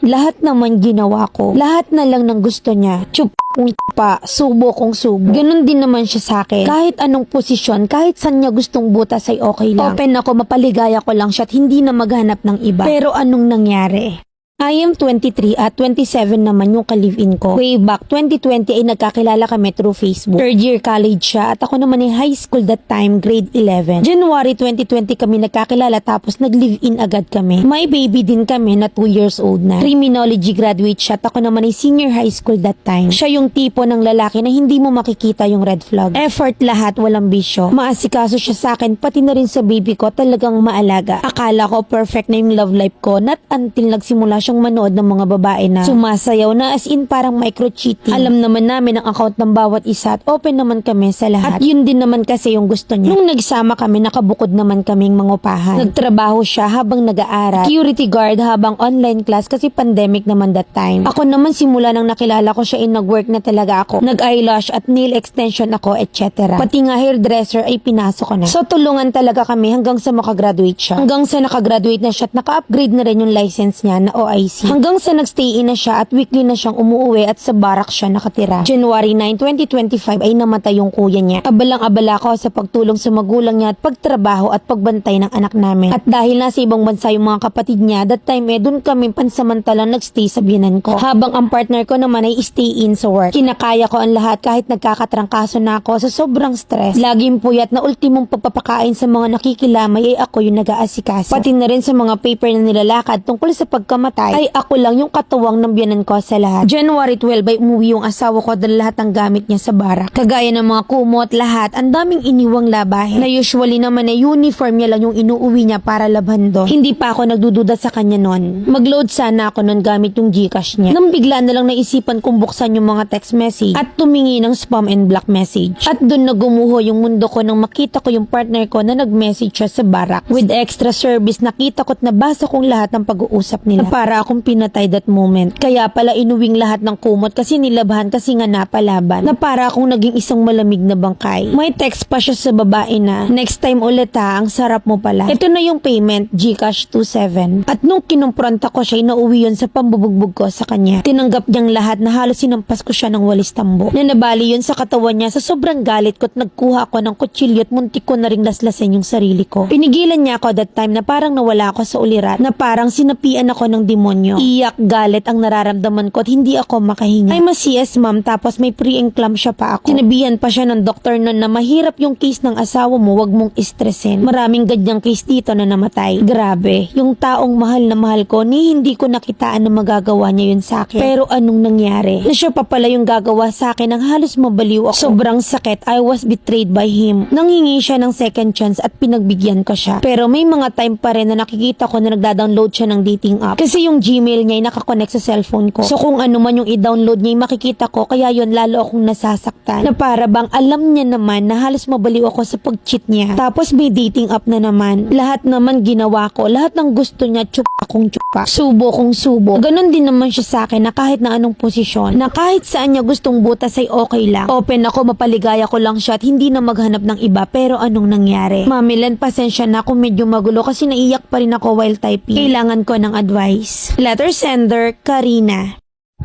Lahat naman ginawa ko. Lahat na lang ng gusto niya. Chup kung pa, subo kung subo. Ganon din naman siya sa akin. Kahit anong posisyon, kahit saan niya gustong butas ay okay lang. Open ako, mapaligaya ko lang siya at hindi na maghanap ng iba. Pero anong nangyari? I am 23 at 27 naman yung ka-live-in ko. Way back 2020 ay nagkakilala kami through Facebook. Third year college siya at ako naman ay high school that time, grade 11. January 2020 kami nagkakilala tapos nag-live-in agad kami. May baby din kami na 2 years old na. Criminology graduate siya at ako naman ay senior high school that time. Siya yung tipo ng lalaki na hindi mo makikita yung red flag. Effort lahat, walang bisyo. Maasikaso siya sa akin, pati na rin sa baby ko, talagang maalaga. Akala ko perfect na yung love life ko, not until nagsimula siyang manood ng mga babae na sumasayaw na as in parang micro-cheating. Alam naman namin ang account ng bawat isa at open naman kami sa lahat. At yun din naman kasi yung gusto niya. Nung nagsama kami, nakabukod naman kaming mangupahan. Nagtrabaho siya habang nag-aaral. Security guard habang online class kasi pandemic naman that time. Ako naman simula nang nakilala ko siya ay nag-work na talaga ako. Nag-eyelash at nail extension ako, etc. Pati nga hairdresser ay pinasok ko na. So tulungan talaga kami hanggang sa makagraduate siya. Hanggang sa nakagraduate na siya at naka-upgrade na rin yung license niya na OIC. Hanggang sa nagstay in na siya at weekly na siyang umuwi at sa barak siya nakatira. January 9, 2025 ay namatay yung kuya niya. Abalang-abala ko sa pagtulong sa magulang niya at pagtrabaho at pagbantay ng anak namin. At dahil nasa ibang bansa yung mga kapatid niya, that time dun kami pansamantalang nagstay sa biyanan ko. Habang ang partner ko naman ay stay in sa work. Kinakaya ko ang lahat kahit nagkakatrangkaso na ako sa sobrang stress. Laging puyat na ultimong pagpapakain sa mga nakikilamay ay ako yung nag-aasikaso. Pati na rin sa mga paper na nilalakad tungkol sa pagkamatay ay ako lang yung katuwang ng biyanan ko sa lahat. January 12 ay umuwi yung asawa ko dahil lahat ng gamit niya sa barak. Kagaya ng mga kumot, lahat, ang daming iniwang labahe. Na usually naman ay uniform niya lang yung inuuwi niya para labhan doon. Hindi pa ako nagdududa sa kanya noon. Mag-load sana ako noon gamit yung Gcash niya. Nang bigla na lang naisipan kong buksan yung mga text message at tumingi ng spam and block message. At doon na gumuho yung mundo ko nang makita ko yung partner ko na nag-message siya sa barak. With extra service, nakita ko't nabasa kong lahat ng pag-uusap nila. Para akong pinatay that moment. Kaya pala inuwing lahat ng kumot kasi nilabhan kasi nga napalaban. Na para akong naging isang malamig na bangkay. May text pa siya sa babae na, next time ulit ha, ang sarap mo pala. Ito na yung payment, Gcash 27. At nung kinumpronta ko siya, nauwi yun sa pambubugbog ko sa kanya. Tinanggap niyang lahat na halos sinampas ko siya ng walis tambo. Na nabali yun sa katawan niya sa sobrang galit ko at nagkuha ako ng kutsilyo at muntik ko na ring laslasin yung sarili ko. Pinigilan niya ako that time na parang nawala ako sa ulirat. Na parang sinapian ako ng demonyo. Iyak, galit ang nararamdaman ko at hindi ako makahinga. Ay mas ma'am tapos may pre-eclampsia pa ako. Sinabihan pa siya ng doktor nun na mahirap yung case ng asawa mo, wag mong istresin. Maraming ganyang case dito na namatay. Grabe, yung taong mahal na mahal ko ni hindi ko nakitaan na magagawa niya yun sa akin. Pero anong nangyari? Na siya pa pala yung gagawa sa akin nang halos mabaliw ako. Sobrang sakit, I was betrayed by him. Nanghingi siya ng second chance at pinagbigyan ko siya. Pero may mga time pa rin na nakikita ko na nagda-download siya ng dating app. Kasi yung Gmail niya ay nakakonect sa cellphone ko. So kung ano man yung i-download niya ay makikita ko, kaya yun lalo akong nasasaktan. Na para bang alam niya naman na halos mabaliw ako sa pag-cheat niya. Tapos may dating app na naman. Lahat naman ginawa ko. Lahat ng gusto niya, tsupa kong tsupa. Subo kong subo. Ganon din naman siya sa akin na kahit na anong posisyon, na kahit saan niya gustong butas ay okay lang. Open ako, mapaligaya ko lang siya at hindi na maghanap ng iba. Pero anong nangyari? Mamilan, pasensya na kung medyo magulo kasi naiyak pa rin ako while typing. Kailangan ko ng advice. Letter sender, Karina.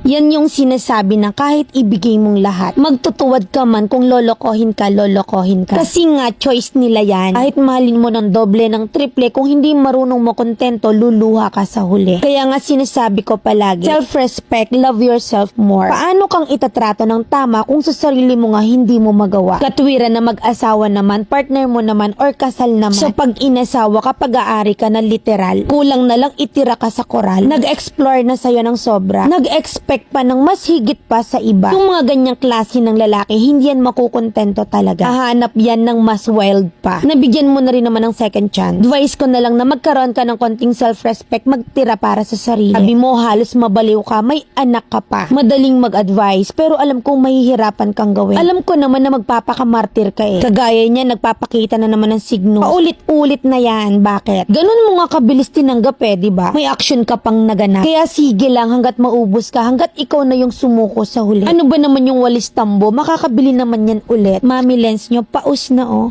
Yan yung sinasabi na kahit ibigay mong lahat, magtutuwad ka man kung lolokohin ka, lolokohin ka. Kasi nga, choice nila yan. Kahit mahalin mo ng doble, ng triple, kung hindi marunong mo kontento, luluha ka sa huli. Kaya nga sinasabi ko palagi, self-respect, love yourself more. Paano kang itatrato ng tama kung sa sarili mo nga hindi mo magawa? Katwiran na mag-asawa naman, partner mo naman, or kasal naman. So pag inasawa ka, pag-aari ka na literal, kulang na lang itira ka sa koral. Nag-explore na sa'yo ng sobra. Nag-expect pa ng mas higit pa sa iba. Yung mga ganyang klase ng lalaki, hindi yan makukontento talaga. Hahanap yan ng mas wild pa. Nabigyan mo na rin naman ng second chance. Advice ko na lang na magkaroon ka ng konting self-respect, magtira para sa sarili. Sabi mo, halos mabaliw ka, may anak ka pa. Madaling mag-advise, pero alam kong mahihirapan kang gawin. Alam ko naman na magpapakamartir ka eh. Kagaya niya, nagpapakita na naman ng signo. Paulit-ulit na yan. Bakit? Ganun mo nga kabilis tinanggap eh, diba? May action ka pang naganap. Kaya sige lang hanggat maubos ka, hanggat ikaw na yung sumuko sa huli. Ano ba naman yung walis tambo? Makakabili naman yan ulit. Mami Lens nyo, paus na oh.